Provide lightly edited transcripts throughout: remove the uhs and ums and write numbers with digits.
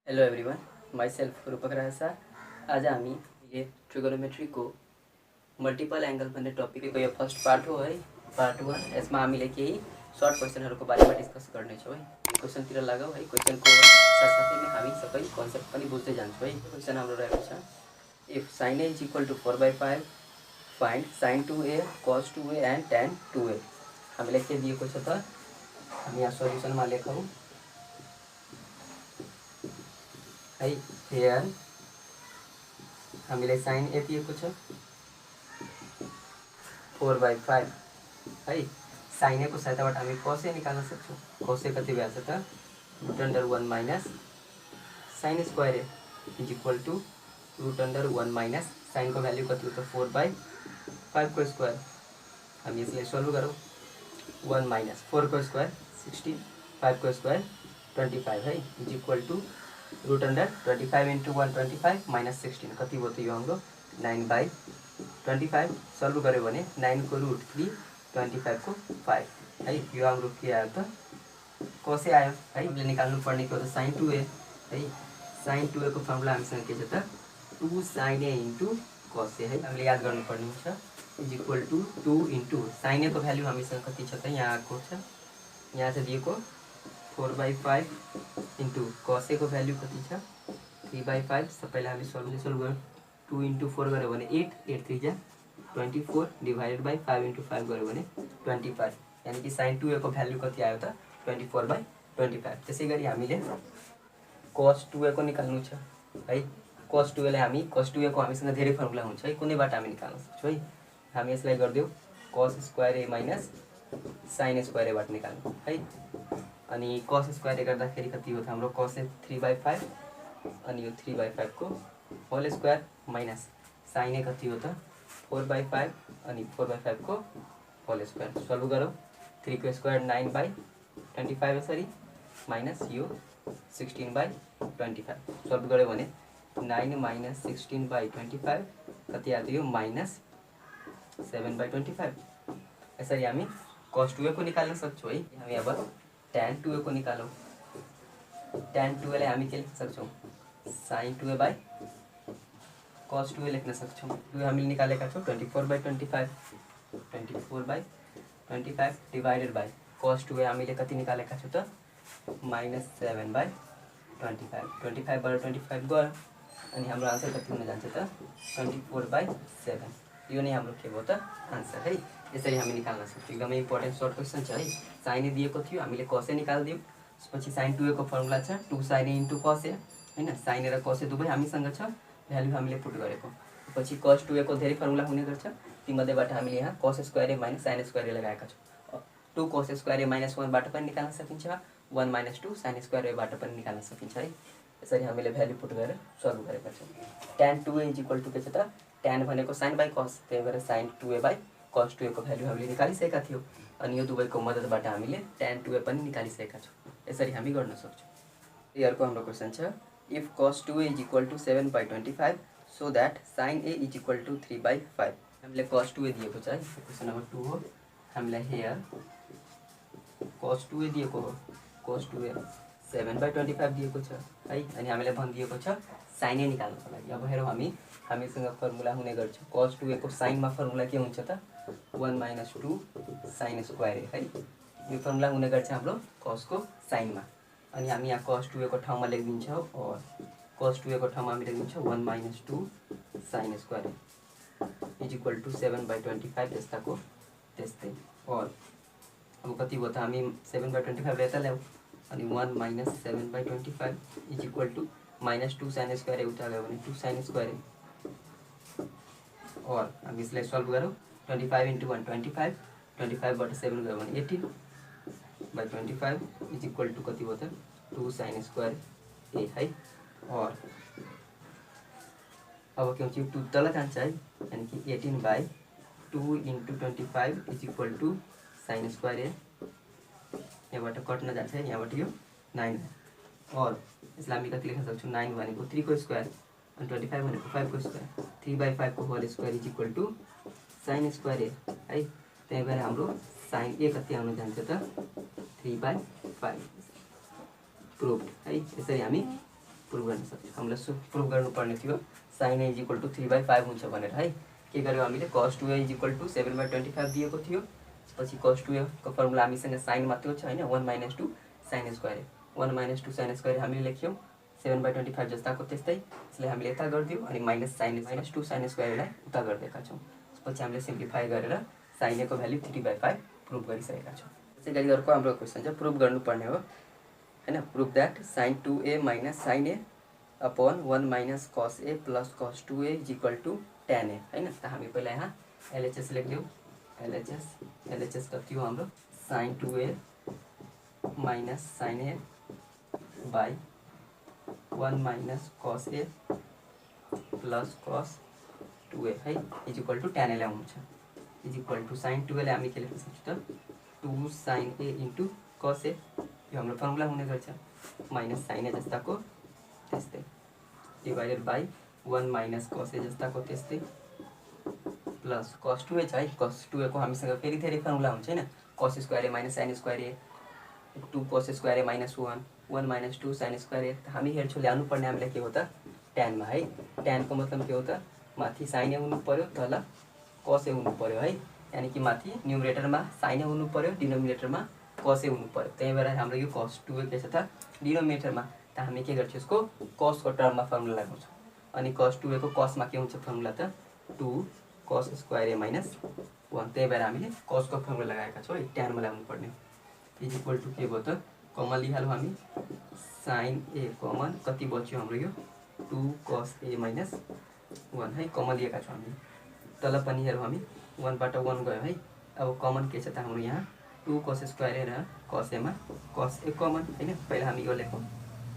Hello everyone, myself रूपक राजा। आज हामी ये ट्रिगोनोमेट्री को मल्टिपल एंगल भन्ने टपिकको यो फर्स्ट पार्ट हो है, पार्ट 1। यसमा हामीले केही सर्ट क्वेसनहरुको बारेमा डिस्कस गर्नेछौँ है। क्वेसनतिर लागौ है। क्वेसनको साथसाथै हामी सबै कन्सेप्ट पनि बुझ्दै जान्छौँ है। क्वेसन हाम्रो रहेको छ, if sin a is equal to 4/5 find sin 2a cos 2a and tan 2a। हामीले के दिएको छ त, हामी यहाँ सोलुसनमा लेखौँ है। हेयर हामीले sin a दिएको छ 4/5 है। sin a को सहायताबाट हामी cos a निकाल्न सक्छौँ। cos a कति भएछ त √1 minus sin square a is equal to √1 minus sin को भ्यालु कति हो त 4/5 को स्क्वायर। हामी यसलाई सल्भ गरौँ। 1 माइनस 4 को स्क्वायर 16, 5 को स्क्वायर 25 है, is equal to √25 into 125 minus 16 कति हो त यो हाम्रो 9/25। सल्भ गऱ्यो भने 9 को √3 25 को 5 है। यो हाम्रो के आयो त cos a आयो है। हामीले निकाल्नु पर्ने के हो त sin 2a है। sin 2a को फर्मुला हामीसँग के छ त 2 sin a into cos a है। हामीले याद गर्नुपर्ने हुन्छ, is equal to 2 into sin a को भ्यालु हामीसँग कति छ त यहाँ आएको छ, यहाँ चाहिँ दिएको 4/5 इंटू cos a को भ्यालु कति छ 3/5। सबैलाई हामी सल्भ गरौँ। 2 इंटू 4 गऱ्यो भने 8, 8 3 जा 24 डिवाइडेड बाई 5 इंटू 5 गऱ्यो भने 25, यानी कि sin 2a को भ्यालु कति आयो त 24/25। त्यसै गरी हामीले cos 2a को निकाल्नु छ है। cos 2a लाई हामी cos 2a को हामीसँग धेरै फर्मुला हुन्छ है, कुनैबाट हामी निकाल्न सक्छौँ है। हामी यसलाई गर्दियौ cos square a minus sin square a बाट निकाल्नु है। अनि cos स्क्वायर a गर्दाखेरि कति हो त हाम्रो cos a 3/5 अनि यो 3/5 को whole square minus sin a कति हो त 4/5 अनि 4/5 को होल स्क्वायर। सल्भ गरौँ। 3 को स्क्वायर 9/25 यसरी माइनस यो 16/25। सल्भ गऱ्यो भने 9 माइनस 16/25 कति आयो त यो माइनस 7/25। यसरी हामी cos 2a को निकाल्न सक्छौँ है। हामी अब tan 2a को निकालौँ। tan 2a लाई हामी के लेख्न सक्छौँ sin 2a cos 2a लेख्न सक्छौँ। 2 हामीले निकालेका छौँ 24/25, 24/25 डिवाइडेड बाई cos 2a हामीले कति निकालेका छौँ त माइनस 7/25। 25बाट 25 गयो अनि हाम्रो आन्सर कति हुन जान्छ त 24/7। यो नै हाम्रो के भयो त आन्सर है। यसरी हामी निकाल्न सक्छौँ। एकदमै इम्पोर्टेन्ट सर्ट क्वेसन छ है। sin a दिएको थियो, हामीले cos a निकाल्दियौँ। त्यसपछि sin 2a को फर्मुला छ 2 sin a into cos a हैन। sin a र cos a दुवै हामीसँग छ, भ्यालु हामीले पुट गरेको। पछि cos 2a को धेरै फर्मुला हुने गर्छ, तीमध्येबाट हामीले यहाँ cos square a minus sin square a लगाएका छौँ। 2 cos स्क्वायर a माइनस 1 बाट पनि निकाल्न सकिन्छ, 1 माइनस 2 sin स्क्वायर a बाट पनि निकाल्न सकिन्छ है। यसरी हामीले भ्यालु पुट गरेर सल्भ गरेका छौँ। tan 2a is equal to के छ त tan भनेको sin बाई cos, त्यही भएर sin 2a by cos 2a को भ्यालु हामीले निकालिसकेका थियौँ। अनि यो दुवैको मद्दतबाट हामीले tan 2a पनि निकालिसकेका छौँ। यसरी हामी गर्न सक्छौँ। अर्को हाम्रो क्वेसन छ, if cos 2a is equal to 7/25 so that sin a is equal to 3/5। हामीले cos 2a दिएको छ है। क्वेसन नम्बर 2 हो। हामीलाई हेयर cos 2a दिएको हो, cos 2a 7/25 दिएको छ है। अनि हामीलाई भनिदिएको छ sin a निकाल्नको लागि। अब हेरौँ हामीसँग फर्मुला हुने गर्छ। cos 2a को साइनमा फर्मुला के हुन्छ त 1 माइनस 2 sin स्क्वायर a है। यो फर्मुला हुने गर्छ हाम्रो cos को साइनमा। अनि हामी यहाँ cos 2a को ठाउँमा लेखिदिन्छौँ और cos 2a को ठाउँमा हामी लेखिदिन्छौँ 1 minus 2 sin square is equal to 7/25 त्यस्ताको त्यस्तै। और अब कति भयो त हामी 7/25 यता ल्याऊ अनि 1 minus 7/25 is equal to minus 2 sin square उता गयो भने 2 sin स्क्वायर। और हामी यसलाई सल्भ गरौँ। 25 इंटू 1 25, 25बाट 7 गयो भने 18/25 इज इक्वल टु कति भयो त 2 sin स्क्वायर a है। और अब के हुन्छ 2 तल जान्छ है, यानी कि 18/2 into 25 is equal to sin square a। यहाँबाट कट्न जान्छ है, यहाँबाट यो 9 और यसलाई हामी कति लेख्न सक्छौँ 9 भनेको 3 को स्क्वायर अनि 25 भनेको 5 को स्क्वायर, 3/5 को whole square is equal to sin square a है। त्यही भएर हाम्रो sin a कति आउन जान्छ त 3/5 प्रुभड है। यसरी हामी प्रुभ गर्न सक्छौँ। हामीलाई प्रुभ गर्नुपर्ने थियो sin a = 3/5 हुन्छ भनेर है। के गर्यो हामीले cos 2a = 7/25 दिएको थियो। पछि cos 2a को फर्मुला हामीसँग sin मा त्यो छ हैन 1 - 2 sin स्क्वायर 1 - 2 sin स्क्वायर हामीले लेख्यौँ 7/25 जस्ताको त्यस्तै। यसले हामीले यता गरिदियो अनि माइनस -2 sin स्क्वायरलाई उता गरिदिएका छौँ। पछि हामीले सिम्प्लिफाई गरेर sin a को भ्यालु 3/5 प्रुभ गरिसकेका छौँ। त्यसै गरी अर्को हाम्रो क्वेसन छ प्रुभ गर्नुपर्ने हो हैन। Prove that sin 2a - sin a upon 1 - cos a plus cos 2a = tan a हैन। त हामी पहिला यहाँ LHS लेख्दियौ। LHS कति हो हाम्रो sin 2a - sin a by 1 - cos a plus cos 2a है = tan a ल्याउनु छ sin 2a लाई हामी के लेख्न सक्छौँ त 2 sin a into cos a यो हाम्रो फर्मुला हुने गर्छ माइनस sin a जस्ताको त्यस्तै डिवाइडेड बाई 1 - cos a जस्ताको त्यस्तै प्लस cos 2a छ है। cos 2a को हामीसँग फेरि धेरै फर्मुला हुन्छ हैन। cos square a - sin square a 2 cos square a - 1 - 2 sin square a। हामी हेर्छौँ ल्याउनु पर्ने हामीलाई के हो त tan मा है। tan को मतलब के हो त माथि sin a हुनु पर्यो तल cos a हुनु पर्यो है। यानी कि माथि न्युमरेटरमा sin a हुनु पर्यो डिनोमिनेटरमा cos a हुनु पर्यो। त्यही भएर हाम्रो यो cos 2a के छ त डिनोमिनेटरमा त हामी के गर्छौँ यसको cos को टर्ममा फर्मुला लगाउँछौँ। अनि cos 2a को cos मा के हुन्छ फर्मुला त 2 cos स्क्वायर a - 1। त्यही भएर हामीले cos को फर्मुला लगाएका छौँ है। tan मा ल्याउनु पर्ने = के भयो त कमन लिइहालौँ हामी sin a कमन कति बच्यो हाम्रो यो 2 cos a - 1 है। कमन लिएका छौँ हामी। तल पनि हेरौँ हामी 1 बाट 1 गयो है। अब कमन के छ त हाम्रो यहाँ 2 cos स्क्वायर a र cos a मा cos a कमन हैन। पहिला हामी यो लेखौँ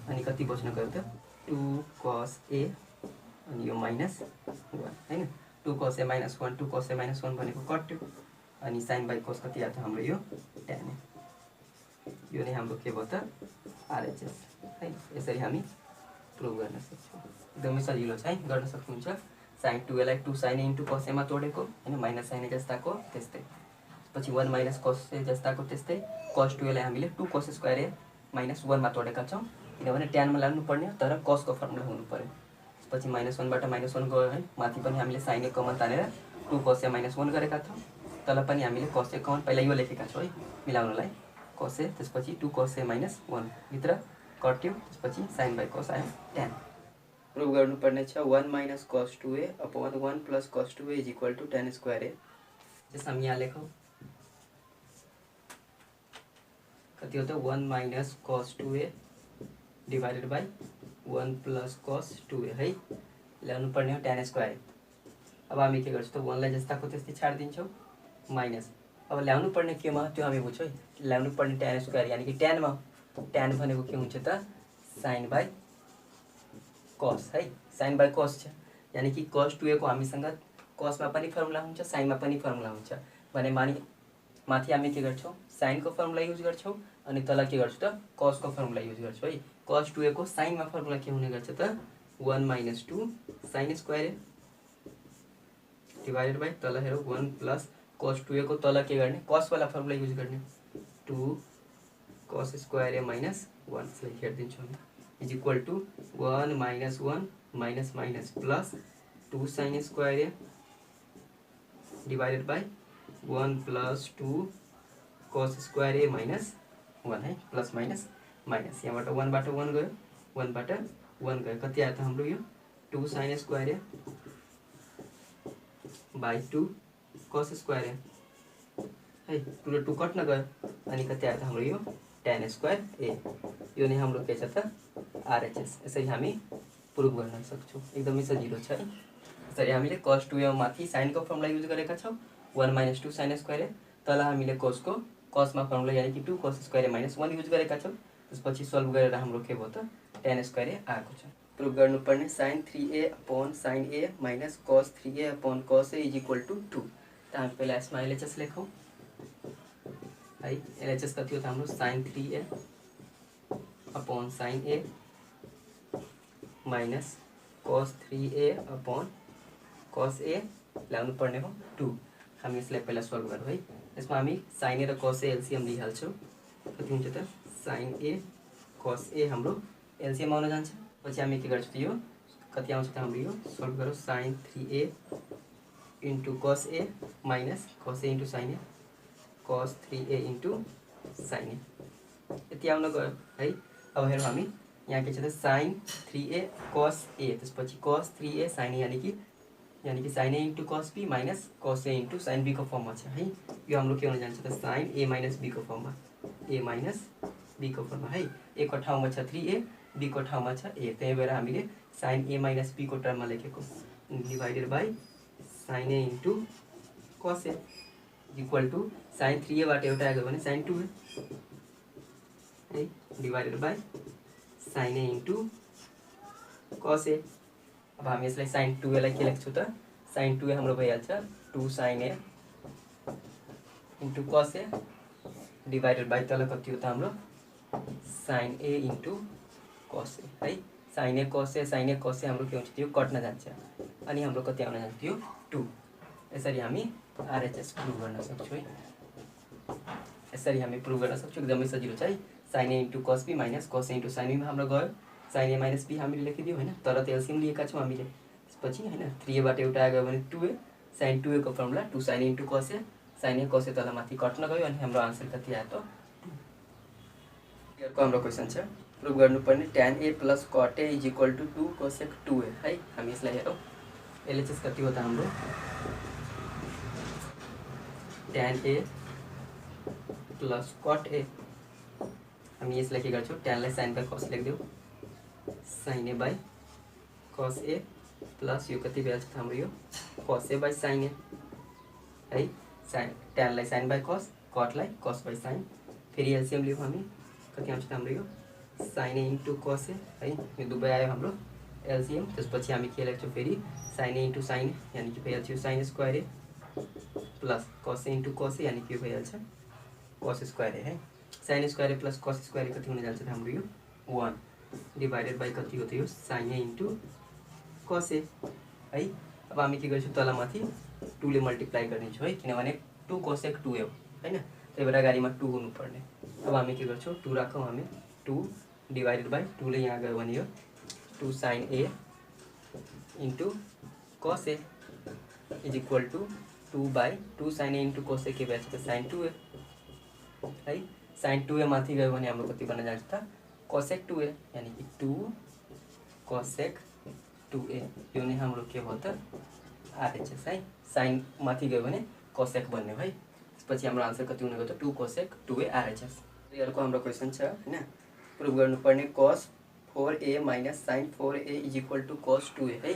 अनि कति बच्न गयो त 2 cos a अनि यो -1 हैन। 2 cos a - 1 2 cos a - 1 भनेको कट्यो अनि sin बाइ cos कति आयो त हाम्रो यो tan a। यो नै हाम्रो के भयो त RHS है। यसरी हामी प्रुभ गर्न सक्छौँ। एकदमै सजिलो छ है गर्न सक्नुहुन्छ। sin 2a लाई 2 sin a into cos a मा तोडेको हैन माइनस sin a जस्ताको त्यस्तै। पछि 1 - cos a जस्ताको त्यस्तै cos 2a लाई हामीले 2 cos स्क्वायर a - 1 मा तोडेका छौँ किनभने tan मा ल्याउनु पर्ने तर cos को फर्मुला हुनु पर्यो। पछि -1 बाट -1 गयो है। माथि पनि हामीले sin a कमन तानेर 2 cos a - 1 गरेका छौँ। तल पनि हामीले cos a कमन पहिला यो लेखेका छौँ है मिलाउनलाई cos a त्यसपछि 2 cos a - 1 भित्र कट्यो त्यसपछि sin बाइ cos आयो tan। प्रुभ गर्नुपर्ने छ 1 - cos 2a upon 1 plus cos 2a = tan square a। जस हामी यहाँ लेखौँ कति हो त 1 - cos 2a divided by 1 plus cos 2a है। ल्याउनु पर्ने हो tan स्क्वायर। अब हामी के गर्छौँ त 1 लाई जस्ताको त्यस्तै छाडिदिन्छौँ माइनस। अब ल्याउनु पर्ने केमा त्यो हामी बुझ्छौँ है। ल्याउनु पर्ने tan स्क्वायर यानी कि tan मा tan भनेको के हुन्छ त sin बाइ cos है। sin बाइ cos छ यानी कि cos 2a को हामीसँग cos मा पनि फर्मुला हुन्छ sin मा पनि फर्मुला हुन्छ भने माथि हामी के गर्छौँ sin को फर्मुला युज गर्छौँ अनि तल के गर्छौँ त cos को फर्मुला युज गर्छौँ है। cos 2a को sin मा फर्मुला के हुने गर्छ त 1 - 2 sin square a divided by तल हेरौँ 1 plus cos 2a को तल के गर्ने cos वाला फर्मुला युज गर्ने 2 cos स्क्वायर a - 1 यसलाई हेरिदिन्छौँ हामी = 1 - 1 minus minus plus 2 sin square a divided by 1 plus 2 cos square a - 1 है। प्लस माइनस माइनस यहाँबाट 1 बाट 1 गयो 1 बाट 1 गयो कति आयो त हाम्रो यो 2 sin square a by 2 cos square a है। 2 र 2 कट्न गयो अनि कति आयो त हाम्रो यो tan स्क्वायर a। यो नै हाम्रो के छ त RHS। यसरी हामी प्रुभ गर्न सक्छौँ। एकदमै सजिलो छ है। यसरी हामीले cos 2a माथि sin को फर्मुला युज गरेका छौँ 1 - 2 sin स्क्वायर a। तल हामीले cos को cos मा फर्मुला यानी कि 2 cos स्क्वायर a - 1 युज गरेका छौँ। त्यसपछि सल्भ गरेर हाम्रो के भयो त tan स्क्वायर a आएको छ। प्रुभ गर्नुपर्ने sin 3a upon sin a minus cos 3a upon cos a = 2। त हामी पहिला यसमा LHS लेखौँ है। LHS कति हो त हाम्रो sin 3a upon sin a minus cos 3a upon cos a ल्याउनु पर्ने हो 2। हामी यसलाई पहिला सल्भ गरौँ है। यसमा हामी sin a र cos a एलसीएम लिइहाल्छौँ। कति हुन्छ त sin a cos a हाम्रो एलसीएम आउन जान्छ पछि हामी के गर्छौँ यो कति आउँछ त हाम्रो यो सल्भ गरौँ sin 3a into cos a minus cos a into sin a cos 3a into sin a यति आउन गयो है। अब हेरौँ हामी यहाँ के छ त sin 3a cos a त्यसपछि cos 3a sin a यानी कि sin a into cos b minus cos a into sin b को फर्ममा छ है। यो हाम्रो के हुन जान्छ त sin a माइनस b को फर्ममा a माइनस b को फर्ममा है। a को ठाउँमा छ 3a b को ठाउँमा छ a, त्यही भएर हामीले sin a माइनस b को टर्ममा लेखेको divided by sin a into cos a equal to sin 3a बाट एउटा आयो भने sin 2a है divided by sin a into cos a। अब हामी यसलाई sin 2a लाई के लेख्छौँ त sin 2a हाम्रो भइहाल्छ 2 sin a into cos a divided by तल कति हो त हाम्रो sin a into cos a है। sin a cos a हाम्रो के हुन्छ त्यो कट्न जान्छ अनि हाम्रो कति आउन जान्छ त्यो 2। यसरी हामी आरएचएस प्रुभ गर्न सक्छौँ है। यसरी हामी प्रुभ गर्न सक्छौँ, एकदमै सजिलो छ है। sin a into cos b minus cos a into sin b मा हाम्रो गयो sin a माइनस b हामीले लेखिदियो होइन, तर त एलसिएम लिएका छौँ हामीले। त्यसपछि होइन 3a बाट एउटा आयो भने 2a sin 2a को formula 2 sin a into cos a sin a cos a तल माथि कट्न गयो अनि हाम्रो आन्सर कति आयो त 2। अर्को हाम्रो क्वेसन छ प्रुभ गर्नुपर्ने tan a plus cot a is equal to 2 cosec 2a है। हामी यसलाई हेरौँ एलएचएस कति हो त हाम्रो tan a plus cot a। हामी यसलाई के गर्छौँ tan लाई sin by cos लेखिदेऊ sin a by cos a plus यो कति भइहाल्छ त हाम्रो यो cos a by sin a है। tan लाई sin बाई cos cot लाई cos बाई sin फेरि एलसिएम लियौँ हामी कति आउँछ त हाम्रो यो sin a into cos a है। यो दुवै आयो हाम्रो एलसिएम। त्यसपछि हामी के लेख्छौँ फेरि sin a into sin a यानि कि भइहाल्छ यो sin square a plus cos a into cos a यानि कि यो भइहाल्छ cos स्क्वायर a है। sin square a plus cos square a कति हुन जान्छ त हाम्रो यो 1 डिभाइडेड बाई कति हो त यो sin a into cos a है। अब हामी के गर्छौँ तल माथि 2 ले मल्टिप्लाई गरिदिन्छौँ है, किनभने 2 cosec 2a हो होइन, त्यही भएर अगाडिमा 2 हुनुपर्ने। अब हामी के गर्छौँ 2 राखौँ हामी 2 डिभाइडेड बाई 2 ले यहाँ गयो भने यो 2 sin a into cos a is equal to 2 by 2 sin a into cos a के भइहाल्छ त sin 2a है। sin 2a माथि गयो भने हाम्रो कति बन्न जान्छ त cosec 2a यानि कि 2 cosec 2a यो नै हाम्रो के भयो त आरएचएस है। sin माथि गयो भने cosec बन्ने है। त्यसपछि हाम्रो आन्सर कति हुने गयो त 2 cosec 2a आरएचएस। अर्को हाम्रो क्वेसन छ होइन प्रुभ गर्नुपर्ने cos 4a minus sin 4a is equal to cos 2a है।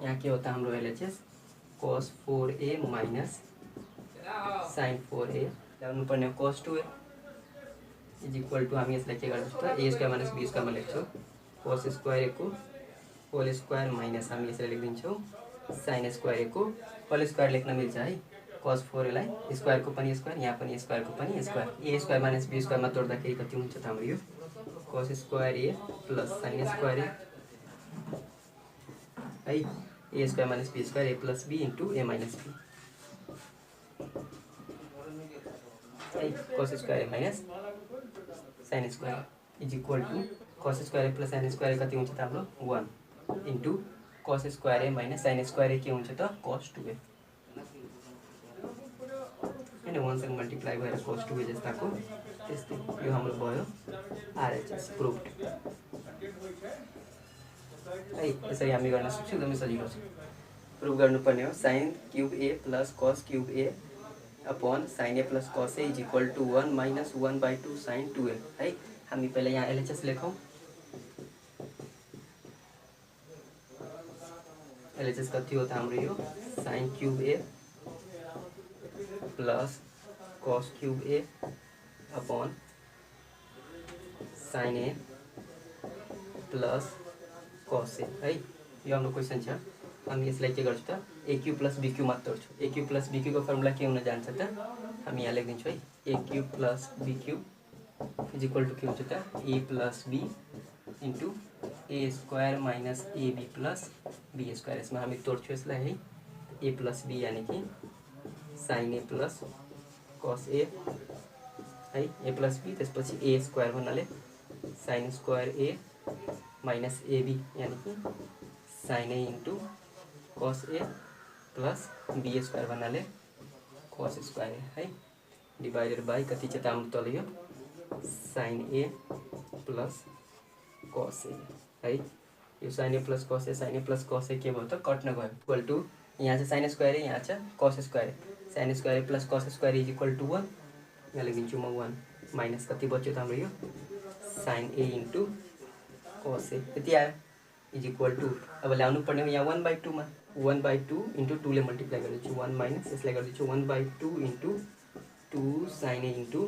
यहाँ के हो त हाम्रो LHS cos 4a minus sin 4a ल्याउनुपर्ने cos 2a is equal to हामी यसलाई के गर्छौँ त a स्क्वायर माइनस b स्क्वायरमा लेख्छौँ cos स्क्वायर a को होल स्क्वायर माइनस हामी यसलाई लेखिदिन्छौँ sin स्क्वायर a को होल स्क्वायर लेख्न मिल्छ है। cos 4a लाई स्क्वायर को पनि स्क्वायर यहाँ पनि स्क्वायर को पनि square a square minus b स्क्वायरमा तोड्दाखेरि कति हुन्छ त हाम्रो यो cos square a plus sin square a है। a square minus b square a plus b into a minus b है। cos square a minus sin square is equal to cos square a plus sin square कति हुन्छ त हाम्रो 1 into cos square a minus sin square a के हुन्छ त cos 2a होइन 1 सँग मल्टिप्लाई भएर cos 2a जस्ताको त्यस्तै यो हाम्रो भयो आरएचएस प्रुभड है। यसरी हामी गर्न सक्छौँ, एकदमै सजिलो छ। प्रुभ गर्नुपर्ने हो sin cube a plus cos cube a अपॉन sin a plus cos a is equal to 1 minus 1/2 sin 2a है। हामी पहिला यहाँ एलएचएस लेखौँ एलएचएस कति हो त हाम्रो यो sin cube a plus cos cube a अपॉन sin a plus cos a है। यो हाम्रो क्वेसन छ। हामी यसलाई के गर्छौँ त a cube plus b cube मात्र तोड्छौँ। a cube plus b cube को फर्मुला के हुन जान्छ त हामी यहाँ लेखिदिन्छौँ है a cube plus b cube is equal to के हुन्छ त a plus b into a square minus ab plus b square. यसमा हामी तोड्छौँ यसलाई है a प्लस b यानि कि sin a plus cos a है a प्लस b त्यसपछि a स्क्वायर भन्नाले sin square a minus A B यानी कि sine A into cos A plus B square भन्नाले कॉस स्क्वायर है डिवाइडेड बाई कति चाहिँ त तल यो sine A plus cos A है यो साइन ए प्लस कॉस ए के भयो त कट्न गयो इक्वल टू यहाँ चाहिँ साइन स्क्वायर यहाँ चाहिँ cos square sine square plus cos square is equal to 1 यहाँ लेखिदिन्छु म 1 माइनस कति बच्यो त हाम्रो यो साइन ए इंटू कॉस ए यति आयो इज इक्वल टू अब ल्याउनु पर्ने हो यहाँ 1/2 मा 1/2 इंटू 2 ले मल्टिप्लाई गरिदिन्छु 1 माइनस यसलाई गरिदिन्छु 1/2 into 2 sine A into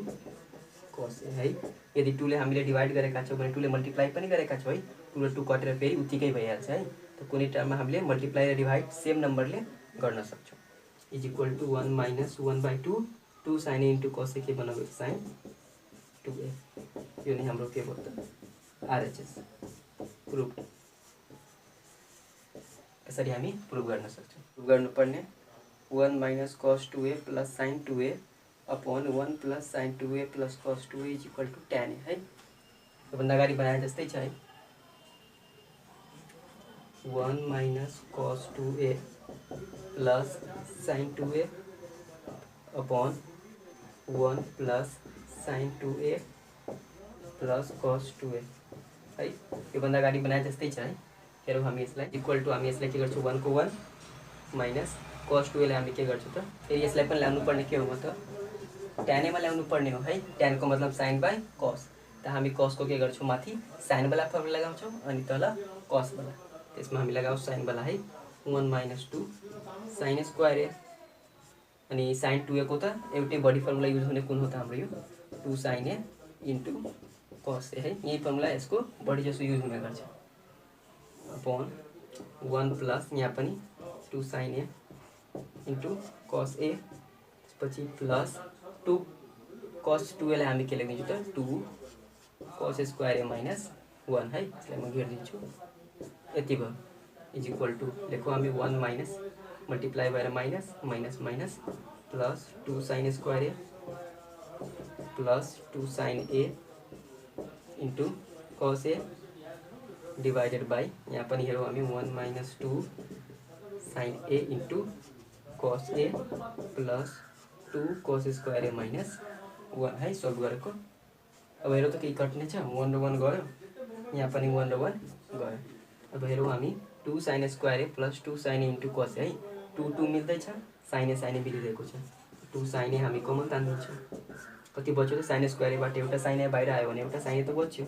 cos A है यदि 2 ले हामीले डिवाइड गरेका छौँ भने 2 ले मल्टिप्लाई पनि गरेका छौँ है 2 र 2 कटेर फेरि उतिकै भइहाल्छ है त कुनै टर्ममा हामीले मल्टिप्लाई र डिवाइड सेम नम्बरले गर्न सक्छौँ is equal to 1 minus 1/2 2 sine A into cos ए के बनाएको साइन 2a यो नै हाम्रो के भयो त आरएचएस प्रुफ यसरी हामी प्रुफ गर्न सक्छौँ प्रुफ गर्नुपर्ने 1 minus cos 2a plus sine 2a upon 1 plus sine 2a plus cos 2a is equal to tan a है योभन्दा अगाडि बनाए जस्तै छ है 1 minus cos 2a plus sine 2a upon 1 plus sine 2a plus cos 2a है योभन्दा अगाडि बनाए जस्तै छ है हेरौँ हामी यसलाई इक्वल टू हामी यसलाई के गर्छौँ 1 को 1 माइनस cos 2a लाई हामी के गर्छौँ त फेरि यसलाई पनि ल्याउनु पर्ने के हो त tan a मा ल्याउनु पर्ने हो है tan को मतलब साइन बाई cos त हामी cos को के गर्छौँ माथि साइन वाला फर्मुला लगाउँछौँ अनि तल cos वाला त्यसमा हामी लगाउँछौँ साइन वाला है 1 माइनस 2 साइन स्क्वायर a अनि साइन 2a को त एउटै बडी फर्मुला युज हुने कुन हो त हाम्रो यो 2 sine a into cos a है यही फर्मुला यसको बडी जसो युज हुने गर्छ अपॉन 1 प्लस यहाँ पनि 2 sine a into cos a त्यसपछि प्लस 2 cos 2a लाई हामी के लेख्दिन्छौँ त 2 cos स्क्वायर a माइनस 1 है यसलाई म घेरिदिन्छु यति भयो इज इक्वल टू लेखौँ हामी 1 माइनस मल्टिप्लाई भएर minus minus minus plus 2 sine square a plus 2 sine a into cos a divided by यहाँ पनि हेरौँ हामी 1 minus 2 sine a into cos a plus 2 cos square a minus 1 है solve गरेको अब हेरौँ त केही कट्ने छ 1 र 1 गयो यहाँ पनि 1 र 1 गयो अब हेरौँ हामी 2 sine square a plus 2 sine a into cos a है 2 2 मिल्दैछ साइन a मिलिरहेको छ 2 साइन a हामी कमन तान्दिन्छौँ कति बच्यो त साइन स्क्वायर a बाट एउटा साइन a बाहिर आयो भने एउटा साइन a त बच्यो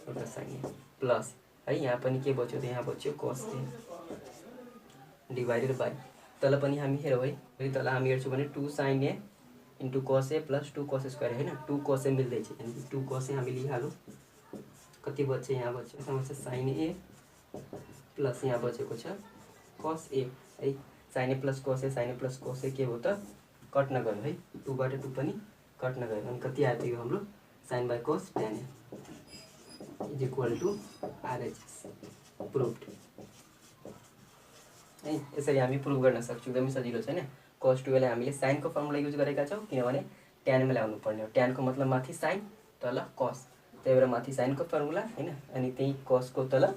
एउटा साइन a प्लस है यहाँ पनि के बच्यो त यहाँ बच्यो cos a डिवाइडेड बाई तल पनि हामी हेरौँ है फेरि तल हामी हेर्छौँ भने 2 sine a into cos a plus 2 cos square हैन 2 cos a मिल्दैछ यानी 2 cos a हामी लिइहालौँ कति बच्यो यहाँ बच्यो समस्या साइन a प्लस यहाँ बचेको छ cos a है sine a plus cos a के हो त कट्न गयो है 2 बाट 2 पनि कट्न गयो अनि कति आयो त यो हाम्रो sine by cos tan a is equal to RHS proved है यसरी हामी प्रुभ गर्न सक्छौँ एकदमै सजिलो छ हैन cos 2a लाई हामीले साइन को फर्मुला युज गरेका छौँ किनभने tan मा ल्याउनु पर्ने हो tan को मतलब माथि साइन तल cos त्यही भएर माथि साइन को फर्मुला हैन अनि त्यही cos को तल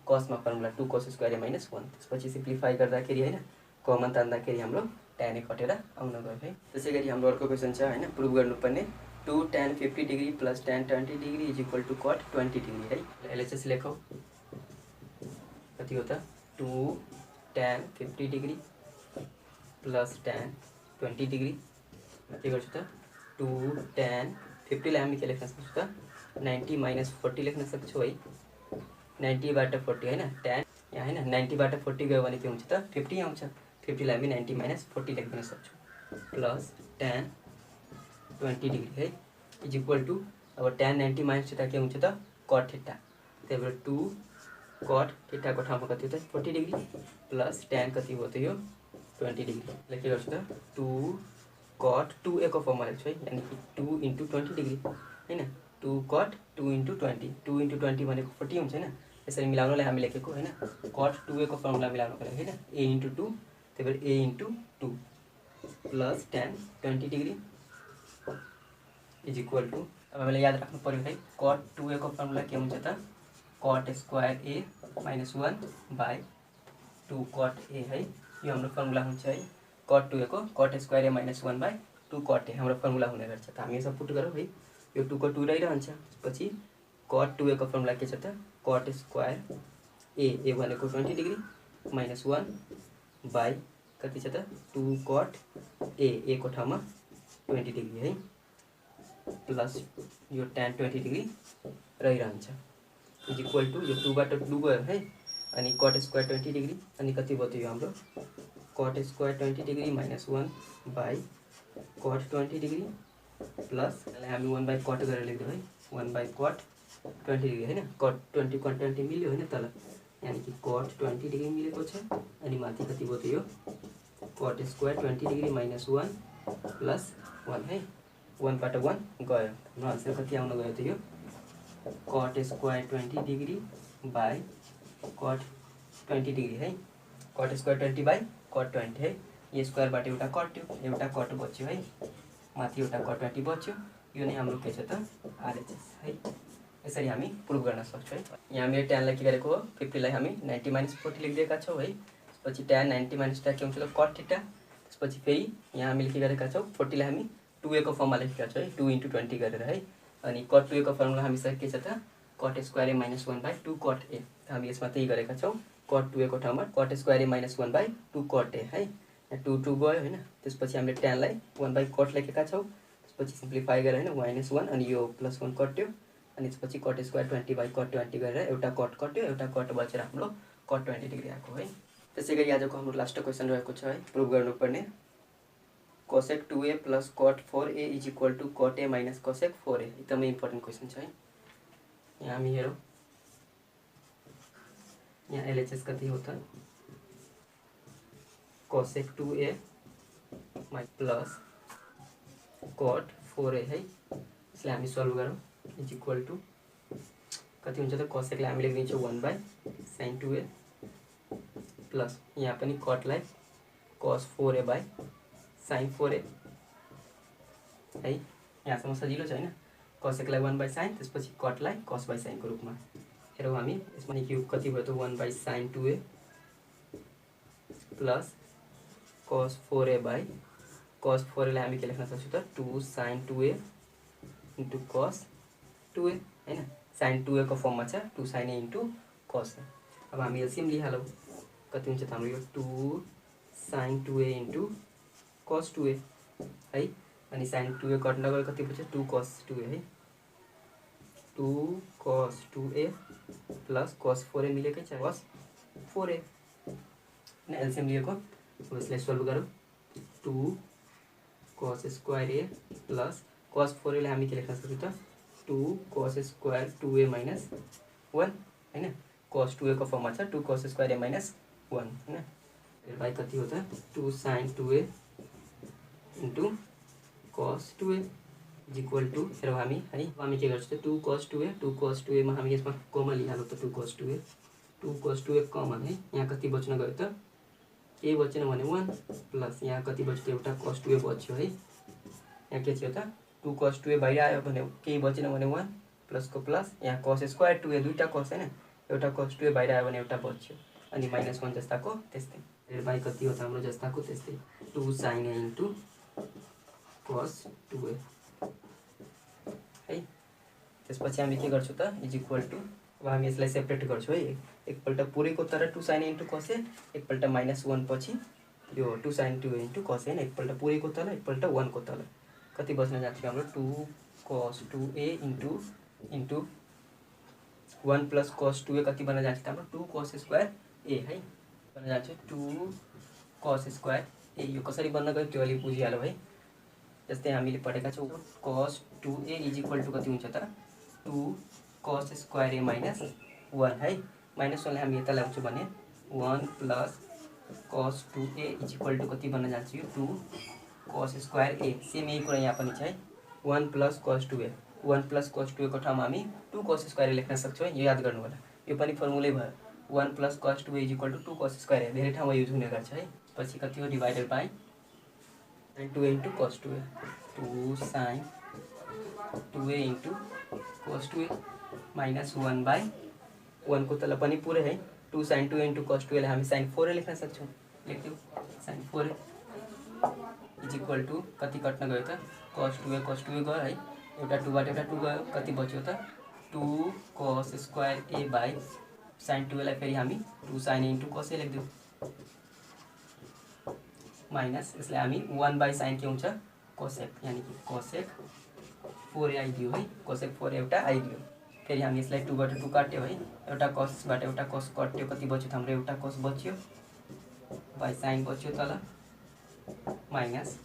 cos मा formula 2 cos square a minus 1 त्यसपछि सिम्प्लिफाई गर्दाखेरि हैन कमन तान्दाखेरि हाम्रो tan a कटेर आउन गयो है त्यसैगरी हाम्रो अर्को क्वेशन छ हैन प्रुभ गर्नुपर्ने 2 tan 50 degree plus tan 20 degree is equal to cot 20 degree है एलएचएस लेखौँ कति हो त 2 tan 50 degree plus tan 20 degree के गर्छु त 2 tan 50 लाई हामी के लेख्न सक्छौँ त 90 माइनस 40 लेख्न सक्छौँ है 90 बाट 40 हैन tan यहाँ हैन 90 बाट 40 गयो भने के हुन्छ त 50 आउँछ 50 लाई हामी 90 माइनस 40 लेख्न सक्छौँ प्लस tan 20 डिग्री है इज इक्वल टू अब tan 90 माइनस थीटा के हुन्छ त cot थीटा त्यही भएर 2 cot थीटा को ठाउँमा कति हो त 40 डिग्री प्लस tan कति हो त यो 20 डिग्री लेखे गर्छु त 2 cot 2a को फर्ममा लेख्छु है यानी कि 2 into 20 डिग्री हैन 2 cot 2 into 20 2 into 20 भनेको 40 हुन्छ हैन यसरी मिलाउनलाई हामी लेखेको हैन cot 2a को फर्मुला मिलाउनको लागि हैन a into 2 त्यही भएर a into 2 plus tan 20 degree is equal to अब हामीले याद राख्नु पर्यो है cot 2a को फर्मुला के हुन्छ त cot square A minus 1/2 cot A है। यो हाम्रो फर्मुला हुन्छ है। कट 2 को cot square A minus 1/2 cot A हाम्रो फर्मुला हुने गर्छ। त हामी यसो पुट गरौँ है। यो 2 को 2 रहिरहन्छ। पछि कट 2 को फर्मुला के छ त कट स्क्वायर ए भनेको 20 डिग्री माइनस 1 बाई कति छ त 2 कट ए को ठाउँमा 20 डिग्री है प्लस यो tan 20 डिग्री रहिरहन्छ इज इक्वल टू यो 2 बाट 2 गयो है। अनि कट स्क्वायर 20 डिग्री अनि कति भयो त यो हाम्रो cut square 20 degree minus 1 by cut 20 degree plus हामी 1 बाई कट गरेर लेख्छौँ है 1 बाई कट 20 डिग्री हैन। कट 20 कट 20 मिल्यो हैन तल यानी कि कट 20 डिग्री मिलेको छ। अनि माथि कति भयो त यो cut square 20 degree minus 1 plus 1 है। 1 बाट 1 गयो। हाम्रो आन्सर कति आउन गयो त यो cut square 20 degree by cut 20 degree है। कट स्क्वायर 20 बाई कट 20 है। यो स्क्वायरबाट एउटा कट्यो एउटा कट बच्यो है। माथि एउटा कट 20 बच्यो। यो नै हाम्रो के छ त आरएचएस है। यसरी हामी प्रुभ गर्न सक्छौँ है। यहाँ मेरो ट्यानलाई के गरेको हो 50 लाई हामी 90 माइनस 40 लेखिदिएका छौँ है। त्यसपछि ट्यान 90 माइनस ट्यान के हुन्छ त कट थीटा। त्यसपछि फेरि यहाँ हामीले के गरेका छौँ 40 लाई हामी 2a को फर्ममा लेखेका छौँ है 2 × 20 गरेर है। अनि कट 2a को फर्मुला हामीसँग के छ त cut square A minus 1/2 cot ए। हामी यसमा त्यही गरेका छौँ कट 2a को ठाउँमा cut square A minus 1/2 cot ए है। 2 2 गयो हैन। त्यसपछि हामीले ट्यानलाई 1 कट लेखेका छौँ। त्यसपछि सिम्प्लिफाई गरेर हैन -1 अनि यो +1 कट्यो। अनि त्यसपछि कट स्क्वायर 20/कट 20 गरेर एउटा कट कट्यो एउटा कट बचेर हाम्रो कट 20 डिग्री आएको है। त्यसै गरी आजको हाम्रो लास्ट क्वेसन रहेको छ है प्रुभ गर्नुपर्ने cosec 2a plus cot 4a is equal to cot a minus cosec 4a। एकदमै इम्पोर्टेन्ट क्वेसन छ है। यहाँ हामी हेरौँ यहाँ एलएचएस कति हो त cosec 2a plus cot 4a है। यसलाई हामी सल्भ गरौँ इज इक्वल टू कति हुन्छ त cosec लाई हामी लेखिदिन्छौँ 1/sin 2a प्लस यहाँ पनि cot लाई cos 4a/sin 4a है। यहाँसम्म सजिलो छ हैन। cosec लाई 1/sin त्यसपछि cot लाई cos/sin को रूपमा हेरौँ हामी। यसमा क्युब कति भयो त 1/sin 2a plus cos 4a/cos 4a लाई हामी के लेख्न सक्छौँ त 2sin 2a * cos 2a हैन। sin 2a को फर्ममा छ 2sin a * cos a। अब हामी एलसीएम लिइहालौँ कति हुन्छ त हाम्रो यो 2sin 2a * cos 2a है। अनि sin 2a कट्न गयो कति बच्यो 2 cos 2a है। 2 cos 2a plus cos 4a मिलेकै छ cos 4a हैन। एलसीएम लिएको अब यसलाई सल्भ गरौँ 2 cos square a plus cos 4a लाई हामी के लेख्न सक्छौँ त 2 cos स्क्वायर 2a माइनस 1 हैन। cos 2a को फर्ममा छ 2 cos स्क्वायर a माइनस 1 हैन। यसलाई कति हो त 2 sin 2a * cos 2a is equal to हेरौँ हामी है। अब हामी के गर्छौँ त 2 cos 2a मा हामी यसमा कमन लिइहालौँ त 2 cos 2a कमन है। यहाँ कति बच्न गयो त केही बचेन भने 1 प्लस यहाँ कति बच्यो एउटा cos 2a बच्यो है। यहाँ के थियो त 2 cos 2a बाहिर आयो भने केही बचेन भने 1 प्लस को प्लस यहाँ cos स्क्वायर 2a दुईटा cos हैन। एउटा cos 2a बाहिर आयो भने एउटा बच्यो अनि -1 जस्ताको त्यस्तै। यसलाई कति हो त हाम्रो जस्ताको त्यस्तै 2 sin a * cos 2a है। त्यसपछि हामी के गर्छौँ त इज इक्वल टू अब हामी यसलाई सेपरेट गर्छौँ है। एकपल्ट पुरैको तर 2 sin a * cos a एकपल्ट -1 पछि यो 2 sin 2a * cos a हैन। एकपल्ट पुरैको तल एकपल्ट 1 को तल कति बच्न जान्छ हाम्रो 2 cos 2a * 1 plus cos 2a कति बन्न जान्छ त हाम्रो 2 cos स्क्वायर a है। बन्न जान्छ 2 cos स्क्वायर a। यो कसरी बन्न गयो त्यो अलि बुझिहालौँ है। जस्तै हामीले पढेका छौँ cos 2a is equal to कति हुन्छ त 2 cos स्क्वायर a माइनस 1 है। -1 लाई हामी यता ल्याउँछौँ भने 1 plus cos 2a is equal to कति बन्न जान्छ यो 2 cos स्क्वायर a। सेम यही कुरा यहाँ पनि छ है 1 plus cos 2a 1 plus cos 2a को ठाउँमा हामी 2 cos स्क्वायर a लेख्न सक्छौँ है। यो याद गर्नु होला। यो पनि फर्मुलै भयो 1 plus cos 2a is equal to 2 cos square a धेरै ठाउँमा युज हुने गर्छ है। पछि कति हो divided by sin 2a * cos 2a 2 sin 2a * cos 2a -1/2 1 को तल पनि पुरै है 2 sin 2 into cos 2 लाई हामी sin 4 लेख्न सक्छौँ। लेख्दिउँ sin 4 इज इक्वल टू कति कट्न गयो त cos 2a गयो है, एउटा 2 बाट एउटा 2 गयो, कति बच्यो त 2 cos square a by sin 2 लाई फेरि हामी 2 sin a into cos a लेख्दिउँ माइनस यसलाई हामी 1 बाई sin के हुन्छ cosec, यानी कि cosec 4a आइदियो है, cosec 4a एउटा आइदियो। फेरि हामी यसलाई 2 बाट 2 काट्यो है, एउटा cos बाट एउटा cos कट्यो, कति बच्यो त हाम्रो एउटा cos बच्यो बाई sin बच्यो तल minus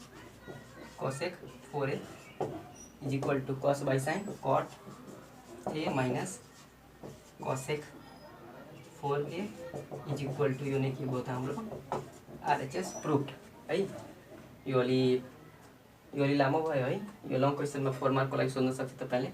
cosec 4a is equal to cos by sin cot a minus cosec 4a is equal to यो नै के भयो त हाम्रो RHS प्रुभड है। यो अलि लामो भयो है, यो लङ क्वेसनमा 4 मार्कको लागि सोध्न सक्छ तपाईँले।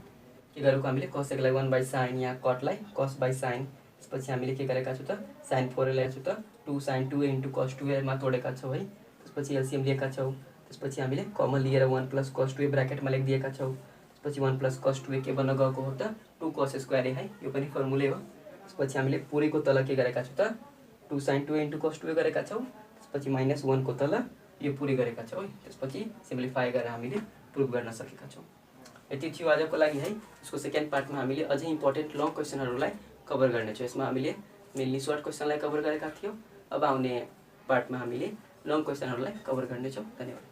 के गरेको हामीले cosecलाई 1 बाई sin या cotलाई cos बाई sin, त्यसपछि हामीले के गरेका छौँ त sin 4a ल्याएको छौँ त 2 sin 2a into cos 2a मा तोडेका छौँ है। त्यसपछि एलसीएम लिएका छौँ, त्यसपछि हामीले कमन लिएर 1 प्लस cos 2a ब्र्याकेटमा लेखिदिएका छौँ, त्यसपछि 1 प्लस cos 2a के बन्न गएको हो त 2 cos स्क्वायर a है, यो पनि फर्मुलै हो। त्यसपछि हामीले पुरैको तल के गरेका छौँ त 2 sin 2a into cos 2a गरेका छौँ, त्यसपछि माइनस 1 को तल यो पुरै गरेका छौँ है। त्यसपछि सिम्प्लिफाई गरेर हामीले प्रुभ गर्न सकेका छौँ। यति थियो आजको लागि है। यसको सेकेन्ड पार्टमा हामीले अझै इम्पोर्टेन्ट लङ क्वेसनहरूलाई कभर गर्नेछौँ। यसमा हामीले मेनली सर्ट क्वेसनलाई कभर गरेका थियौँ, अब आउने पार्टमा हामीले लङ क्वेसनहरूलाई कभर गर्नेछौँ। धन्यवाद।